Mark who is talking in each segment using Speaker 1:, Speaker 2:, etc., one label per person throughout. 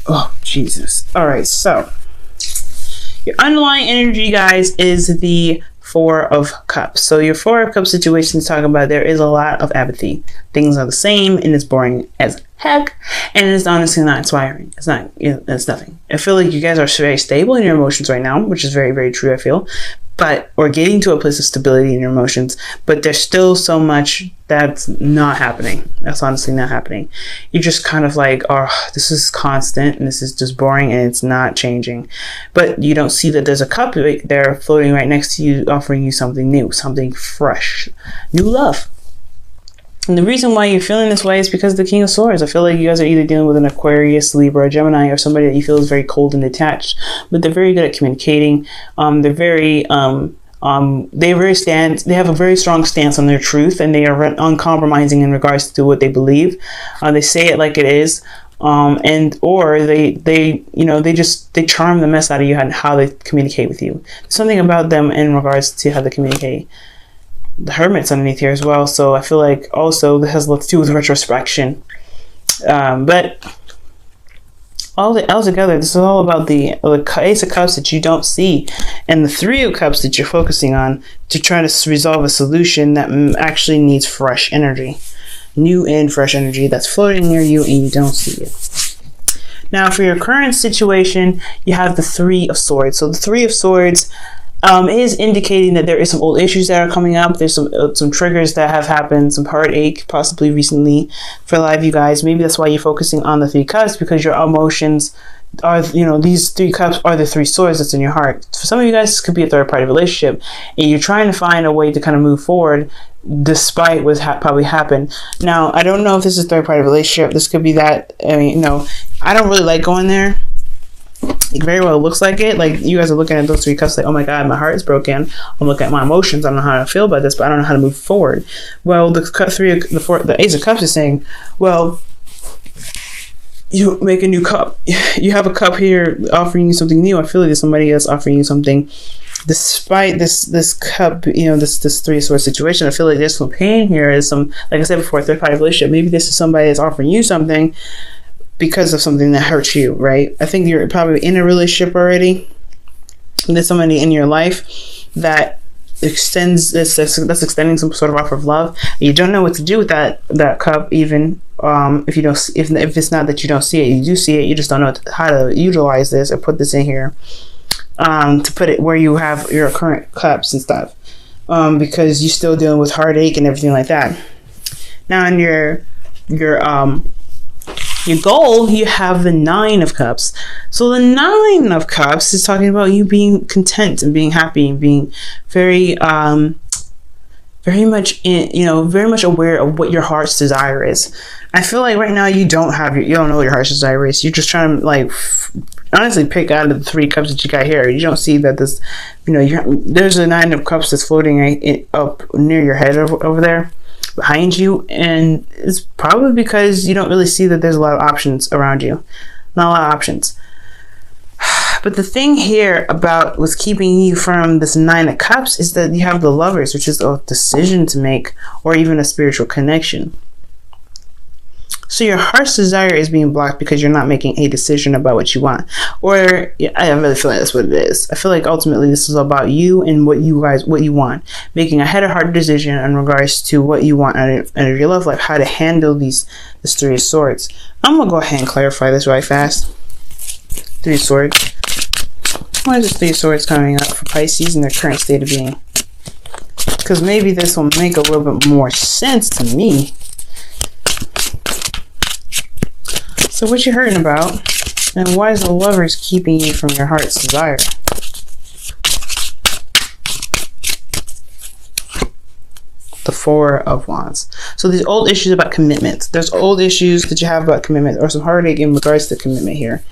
Speaker 1: Oh, Jesus. All right, so your underlying energy, guys, is the Four of Cups. So your Four of Cups situation is talking about there is a lot of apathy. Things are the same and it's boring as heck, and it's honestly not inspiring. It's not, it's nothing. I feel like you guys are very stable in your emotions right now, which is very, very true, I feel. But we're getting to a place of stability in your emotions, but there's still so much that's not happening. That's honestly not happening. You're just kind of like, oh, this is constant and this is just boring and it's not changing. But you don't see that there's a cup right there floating right next to you, offering you something new, something fresh, new love. And the reason why you're feeling this way is because of the King of Swords. I feel like you guys are either dealing with an Aquarius, Libra, Gemini, or somebody that you feel is very cold and detached. But they're very good at communicating. They're very they have a very strong stance on their truth, and they are uncompromising in regards to what they believe. They say it like it is. Or they charm the mess out of you and how they communicate with you. Something about them in regards to how they communicate. The Hermit's underneath here as well, so I feel like also this has a lot to do with retrospection. But all together, this is all about the Ace of Cups that you don't see, and the Three of Cups that you're focusing on to try to resolve a solution that actually needs fresh energy, new and fresh energy that's floating near you, and you don't see it. Now, for your current situation, you have the Three of Swords. So the Three of Swords is indicating that there is some old issues that are coming up. There's some triggers that have happened, some heartache possibly recently for a lot of you guys. Maybe that's why you're focusing on the Three Cups, because your emotions are, these Three Cups are the Three Swords that's in your heart. For some of you guys, this could be a third party relationship, and you're trying to find a way to kind of move forward despite what's probably happened. Now, I don't know if this is a third party relationship. This could be that. I mean, I don't really like going there. It very well looks like it. Like, you guys are looking at those Three Cups like, oh my God, my heart is broken. I'm looking at my emotions. I don't know how to feel about this, but I don't know how to move forward. Well, the Ace of Cups is saying, well, you make a new cup. You have a cup here offering you something new. I feel like there's somebody else offering you something. Despite this cup, this Three of Swords situation, I feel like there's some pain here. There's some, like I said before, third party relationship. Maybe this is somebody that's offering you something because of something that hurts you, right? I think you're probably in a relationship already. And there's somebody in your life that extends that's extending some sort of offer of love. You don't know what to do with that cup, even if it's not that you don't see it. You do see it. You just don't know how to utilize this or put this in here to put it where you have your current cups and stuff, because you're still dealing with heartache and everything like that. Now, in your goal, you have the Nine of Cups. So the Nine of Cups is talking about you being content and being happy and being very much aware of what your heart's desire is. I feel like right now you don't know what your heart's desire is. You're just trying to honestly pick out of the Three Cups that you got here. You don't see that this, there's a Nine of Cups that's floating up near your head over there, behind you, and it's probably because you don't really see that there's a lot of options around you. Not a lot of options. But the thing here about what's keeping you from this Nine of Cups is that you have the Lovers, which is a decision to make, or even a spiritual connection. So your heart's desire is being blocked because you're not making a decision about what you want. Or, I really feel like that's what it is. I feel like ultimately this is about you and what you want. Making a head or heart decision in regards to what you want out of your love life, how to handle this Three of Swords. I'm going to go ahead and clarify this right fast. Three of Swords. Why is this Three of Swords coming up for Pisces in their current state of being? Because maybe this will make a little bit more sense to me. So what you hurting about, and why is the Lovers keeping you from your heart's desire? The Four of Wands. So these old issues about commitment. There's old issues that you have about commitment, or some heartache in regards to commitment here.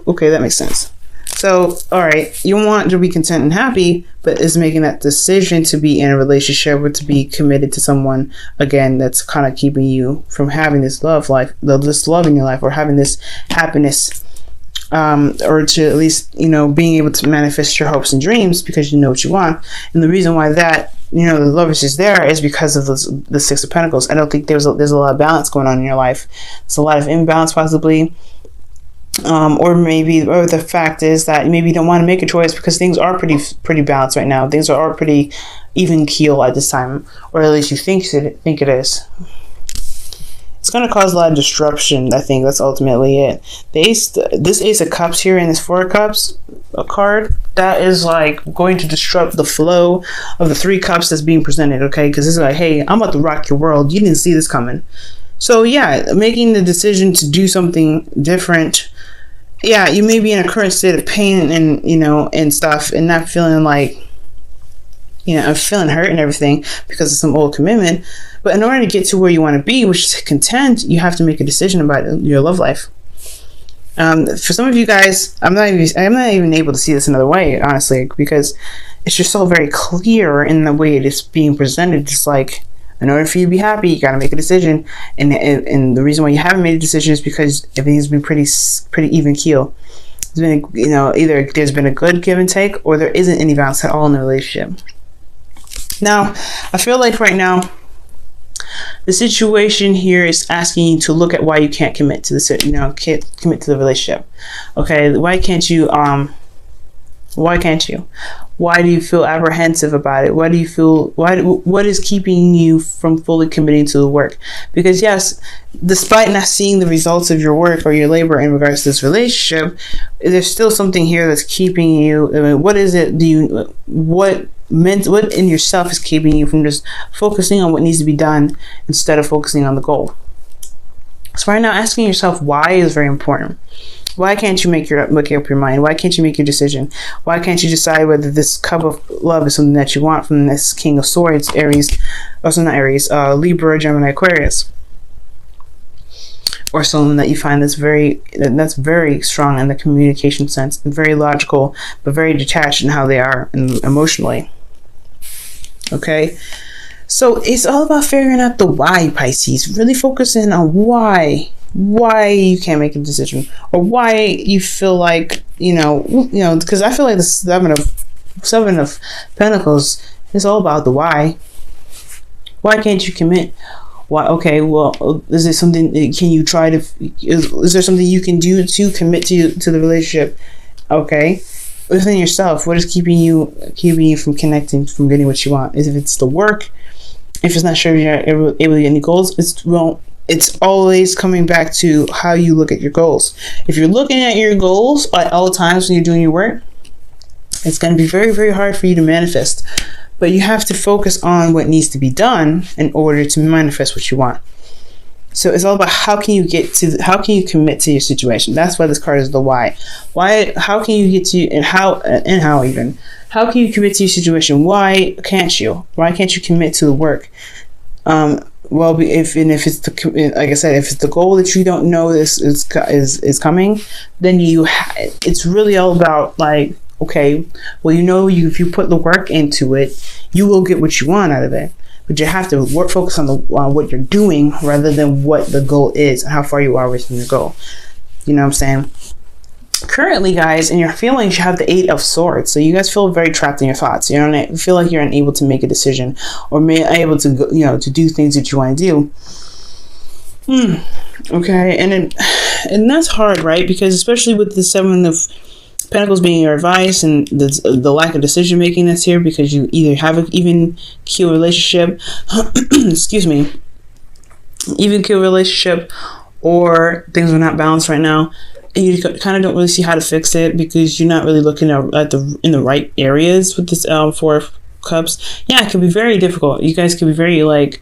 Speaker 1: Okay, that makes sense. So, all right, you want to be content and happy, but is making that decision to be in a relationship or to be committed to someone, again, that's kind of keeping you from having this love in your life, or having this happiness, or to at least, being able to manifest your hopes and dreams because you know what you want. And the reason why that the love is just there is because of the Six of Pentacles. I don't think there's a lot of balance going on in your life. There's a lot of imbalance possibly. Or the fact is that maybe you don't want to make a choice because things are pretty balanced right now. Things are pretty even keel at this time, or at least you think it is. It's going to cause a lot of disruption. I think that's ultimately it. This Ace of Cups here and this Four of Cups card, that is like going to disrupt the flow of the Three Cups that's being presented, okay? Because it's like, hey, I'm about to rock your world. You didn't see this coming. So yeah, making the decision to do something different. Yeah, you may be in a current state of pain and stuff, and not feeling like, I'm feeling hurt and everything because of some old commitment. But in order to get to where you want to be, which is content, you have to make a decision about your love life. For some of you guys, I'm not even able to see this another way, honestly, because it's just so very clear in the way it is being presented. Just like, in order for you to be happy, you got to make a decision, and the reason why you haven't made a decision is because everything's been pretty even keel. There's been either there's been a good give and take, or there isn't any balance at all in the relationship. Now, I feel like right now, the situation here is asking you to look at why you can't commit to can't commit to the relationship. Okay, why can't you? Why can't you? Why do you feel apprehensive about it? What is keeping you from fully committing to the work? Because yes, despite not seeing the results of your work or your labor in regards to this relationship, there's still something here that's keeping you. I mean, what is it? What in yourself is keeping you from just focusing on what needs to be done instead of focusing on the goal? So right now, asking yourself why is very important. Why can't you make up your mind? Why can't you make your decision? Why can't you decide whether this cup of love is something that you want from this King of Swords, Libra, Gemini, Aquarius, or someone that you find that's very strong in the communication sense, and very logical, but very detached in how they are emotionally. Okay, so it's all about figuring out the why, Pisces. Really focusing on why you can't make a decision, or why you feel like because I feel like the seven of Pentacles is all about the why. Why can't you commit? Why? Okay, well, is there something? Can you try to? Is there something you can do to commit to the relationship? Okay, within yourself, what is keeping you from connecting, from getting what you want? If it's the work, if it's not sure you're able to get any goals, it's always coming back to how you look at your goals. If you're looking at your goals at all times when you're doing your work, it's going to be very, very hard for you to manifest. But you have to focus on what needs to be done in order to manifest what you want. So it's all about how can you commit to your situation. That's why this card is the why. How can you get to, and how can you commit to your situation? Why can't you? Why can't you commit to the work? Well, if it's like I said, if it's the goal that you don't know is coming, then it's really all about like, okay, well, if you put the work into it, you will get what you want out of it. But you have to focus on what you're doing rather than what the goal is and how far you are from your goal. You know what I'm saying? Currently, guys, in your feelings, you have the Eight of Swords. So you guys feel very trapped in your thoughts. You don't feel like you're unable to make a decision or unable to to do things that you want to do. Okay, and that's hard, right? Because especially with the Seven of Pentacles being your advice and the lack of decision making that's here, because you either have an even keel relationship, excuse me, even keel relationship, or things are not balanced right now. You kind of don't really see how to fix it because you're not really looking in the right areas with this Four of Cups. Yeah, it can be very difficult. You guys can be very like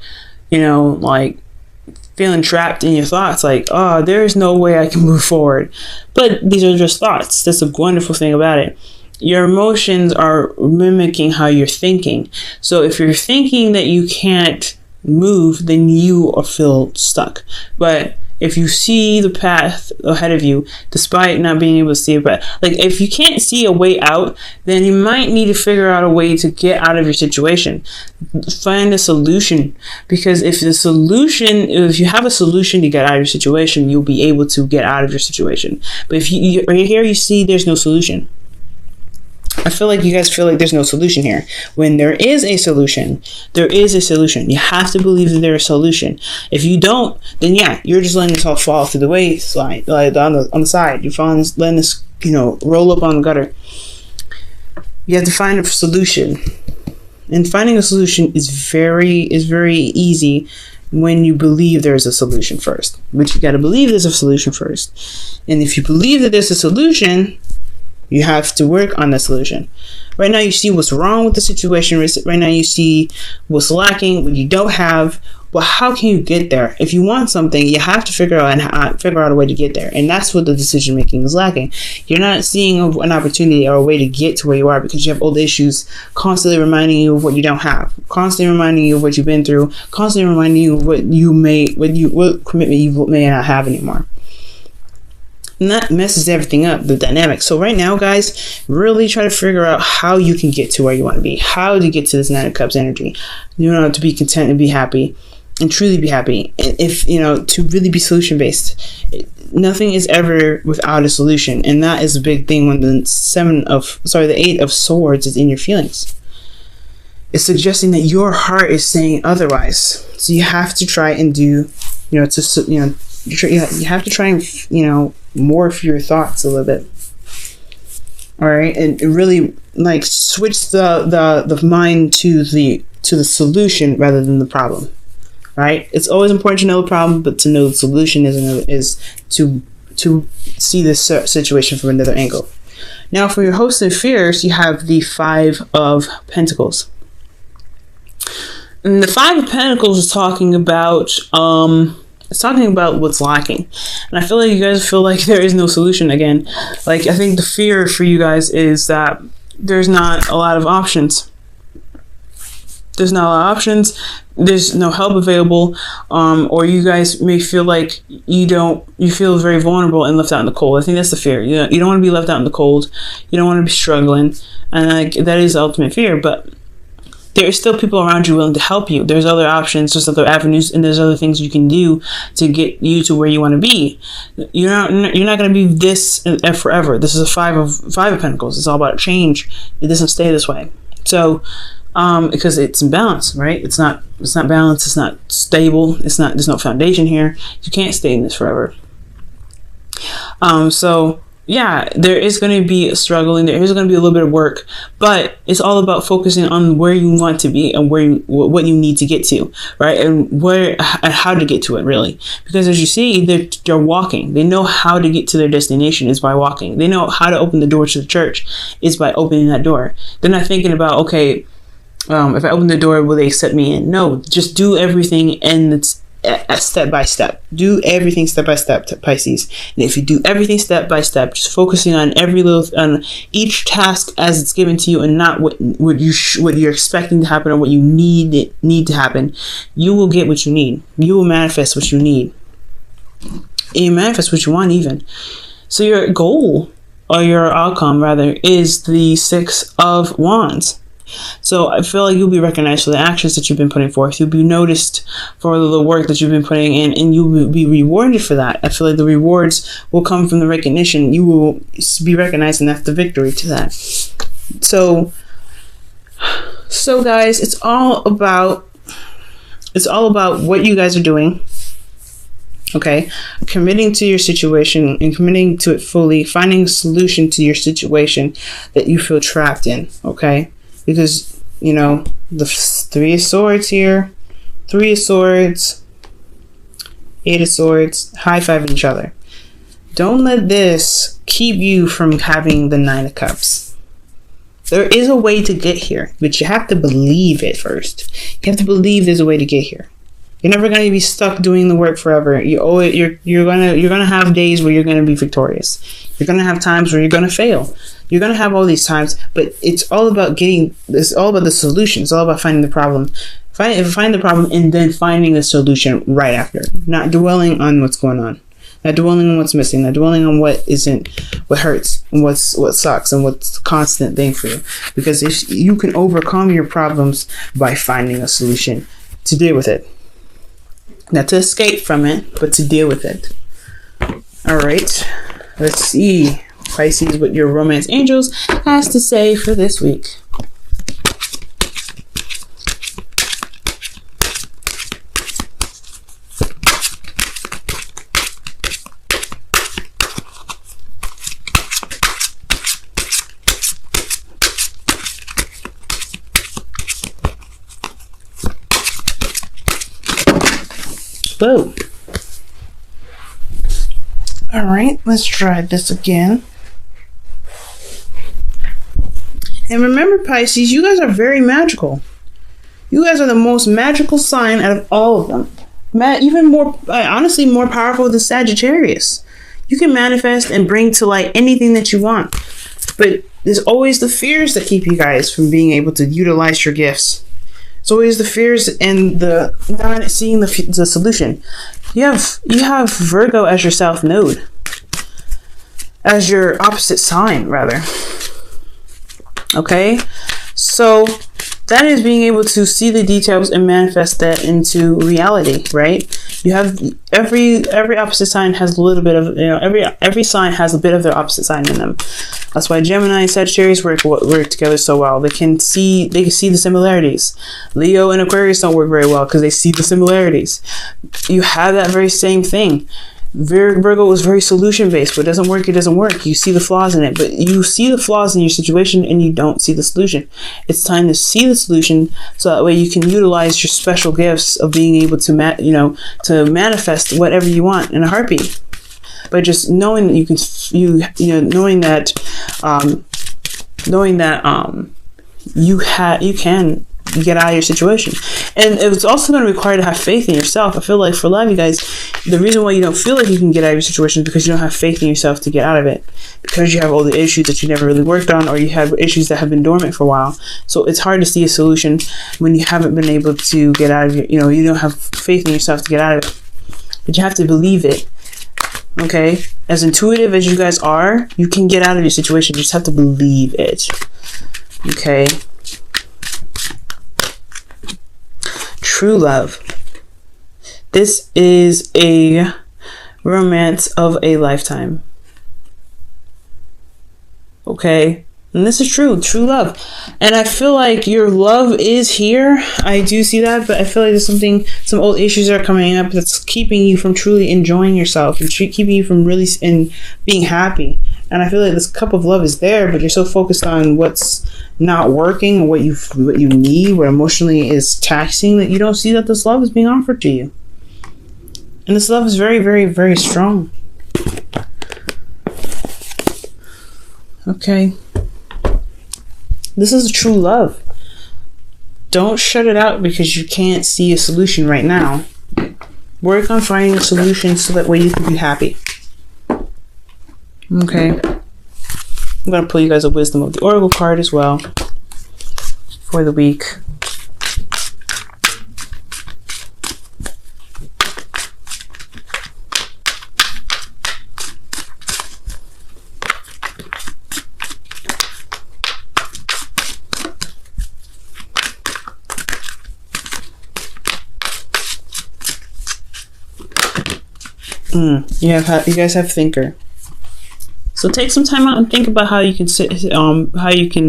Speaker 1: feeling trapped in your thoughts, like, oh, there's no way I can move forward. But these are just thoughts. That's a wonderful thing about it. Your emotions are mimicking how you're thinking. So if you're thinking that you can't move, then you feel stuck. But if you see the path ahead of you, despite not being able to see it, but like if you can't see a way out, then you might need to figure out a way to get out of your situation. Find a solution, because if you have a solution to get out of your situation, you'll be able to get out of your situation. But if you right here, you see there's no solution. I feel like you guys feel like there's no solution here. When there is a solution, there is a solution. You have to believe that there's a solution. If you don't, then yeah, you're just letting this all fall through the wayside, like on the side. You're letting this, roll up on the gutter. You have to find a solution. And finding a solution is very easy when you believe there's a solution first. But you got to believe there's a solution first. And if you believe that there's a solution, you have to work on the solution. Right now you see what's wrong with the situation. Right now you see what's lacking, what you don't have. Well, how can you get there? If you want something, you have to figure out a way to get there. And that's what the decision making is lacking. You're not seeing an opportunity or a way to get to where you are because you have old issues constantly reminding you of what you don't have, constantly reminding you of what you've been through, constantly reminding you of what commitment you may not have anymore. And that messes everything up, the dynamic. So right now, guys, really try to figure out how you can get to where you want to be, how to get to this Nine of Cups energy, to be content and be happy and truly be happy. And if, to really be solution based, nothing is ever without a solution. And that is a big thing when the Eight of Swords is in your feelings. It's suggesting that your heart is saying otherwise. So you have to try and do, you have to try and, morph your thoughts a little bit. All right, and really switch the mind to the solution rather than the problem. Right? It's always important to know the problem, but to know the solution is to see this situation from another angle. Now, for your hopes and fears, you have the Five of Pentacles. And the Five of Pentacles is talking about what's lacking. And I feel like you guys feel like there is no solution again. I think the fear for you guys is that there's not a lot of options. There's not a lot of options. There's no help available. Or you guys may feel like you feel very vulnerable and left out in the cold. I think that's the fear. You don't want to be left out in the cold. You don't want to be struggling. And that is the ultimate fear. But there is still people around you willing to help you. There's other options, there's other avenues, and there's other things you can do to get you to where you want to be. You're not going to be this forever. This is a Five of Pentacles. It's all about change. It doesn't stay this way. So, because it's imbalance, right? It's not balanced. It's not stable. There's no foundation here. You can't stay in this forever. So yeah, there is going to be a struggling. There is going to be a little bit of work, but it's all about focusing on where you want to be and what you need to get to, right? And how to get to it, really. Because as you see, they're walking. They know how to get to their destination is by walking. They know how to open the door to the church is by opening that door. They're not thinking about, okay, if I open the door, will they accept me in? No, just do everything and it's step by step. Do everything step by step, Pisces. And if you do everything step by step, just focusing on on each task as it's given to you, and not what you're expecting to happen or what you need to happen, you will get what you need. You will manifest what you need. And you manifest what you want, even. So your goal, or your outcome rather, is the Six of Wands. So I feel like you'll be recognized for the actions that you've been putting forth. You'll be noticed for the work that you've been putting in, and you will be rewarded for that. I feel like the rewards will come from the recognition. You will be recognized, and that's the victory to that. So guys, it's all about what you guys are doing. Okay, committing to your situation and committing to it fully, finding a solution to your situation that you feel trapped in. Okay. Because, the Three of Swords here, Three of Swords, Eight of Swords, high-fiving each other. Don't let this keep you from having the Nine of Cups. There is a way to get here, but you have to believe it first. You have to believe there's a way to get here. You're never going to be stuck doing the work forever. You're gonna have days where you're going to be victorious. You're going to have times where you're going to fail. You're going to have all these times, but it's all about it's all about the solution. It's all about finding the problem. Find the problem and then finding the solution right after. Not dwelling on what's going on. Not dwelling on what's missing. Not dwelling on what hurts and what sucks and what's a constant thing for you. Because if you can overcome your problems by finding a solution to deal with it. Not to escape from it, but to deal with it. All right. Let's see Pisces, what your romance angels has to say for this week. Whoa. All right, let's try this again. And remember, Pisces, you guys are very magical. You guys are the most magical sign out of all of them. Even more, honestly, more powerful than Sagittarius. You can manifest and bring to light anything that you want. But there's always the fears that keep you guys from being able to utilize your gifts. It's always the fears and the not seeing the solution. You have Virgo as your South Node, as your opposite sign, rather. Okay, so that is being able to see the details and manifest that into reality, right? You have every opposite sign has a little bit of, every sign has a bit of their opposite sign in them. That's why Gemini and Sagittarius work together so well. They can see the similarities. Leo and Aquarius don't work very well because they see the similarities. You have that very same thing. Virgo is very solution based. What doesn't work, it doesn't work. You see the flaws in it, but you see the flaws in your situation and you don't see the solution. It's time to see the solution so that way you can utilize your special gifts of being able to to manifest whatever you want in a heartbeat. But just knowing that you can get out of your situation. And it's also going to require to have faith in yourself. I feel like for a lot of you guys, the reason why you don't feel like you can get out of your situation is because you don't have faith in yourself to get out of it. Because you have all the issues that you never really worked on, or you have issues that have been dormant for a while. So it's hard to see a solution when you haven't been able to get out of it. You don't have faith in yourself to get out of it. But you have to believe it. Okay? As intuitive as you guys are, you can get out of your situation. You just have to believe it. Okay? True love. This is a romance of a lifetime. Okay? And this is true love. And I feel like your love is here. I do see that, but I feel like there's some old issues are coming up that's keeping you from truly enjoying yourself and keeping you from really being happy. And I feel like this cup of love is there, but you're so focused on what's not working or what you need, what emotionally is taxing, that you don't see that this love is being offered to you. And this love is very, very, very strong. Okay. This is a true love. Don't shut it out because you can't see a solution right now. Work on finding a solution so that way you can be happy. Okay. I'm going to pull you guys a Wisdom of the Oracle card as well for the week. You guys have Thinker. So take some time out and think about how you can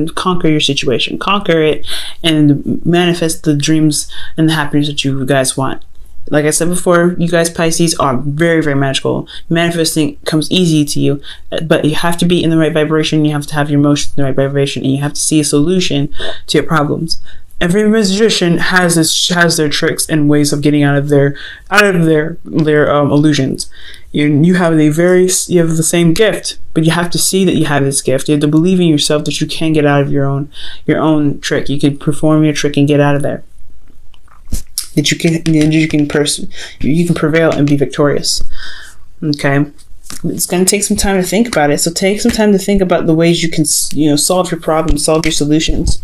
Speaker 1: conquer your situation, conquer it, and manifest the dreams and the happiness that you guys want. Like I said before, you guys Pisces are very, very magical. Manifesting comes easy to you, but you have to be in the right vibration. You have to have your emotions in the right vibration, and you have to see a solution to your problems. Every magician has their tricks and ways of getting out of their illusions. You have the same gift, but you have to see that you have this gift. You have to believe in yourself that you can get out of your own trick. You can perform your trick and get out of there. That you can prevail and be victorious. Okay. It's going to take some time to think about it. So take some time to think about the ways you can solve your problems, solve your solutions.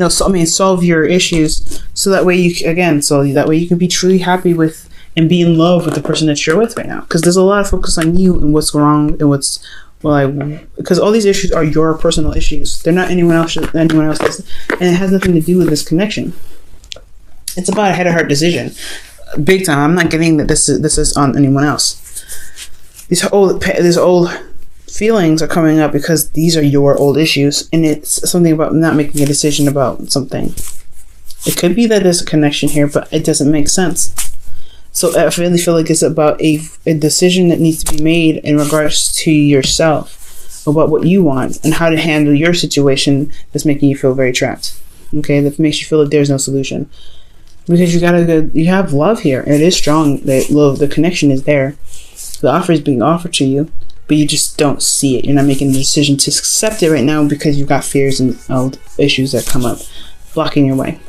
Speaker 1: Solve your issues, so that way you can be truly happy with and be in love with the person that you're with right now. Because there's a lot of focus on you and what's wrong and because all these issues are your personal issues. They're not anyone else's, and it has nothing to do with this connection. It's about a head of heart decision, big time. I'm not getting that this is on anyone else. These old feelings are coming up because these are your old issues, and it's something about not making a decision about something. It could be that there's a connection here, but it doesn't make sense. So I really feel like it's about a decision that needs to be made in regards to yourself, about what you want and how to handle your situation that's making you feel very trapped. Okay, that makes you feel like there's no solution. Because you have love here, and it is strong. That love, the connection is there. The offer is being offered to you, but you just don't see it. You're not making the decision to accept it right now because you've got fears and issues that come up, blocking your way.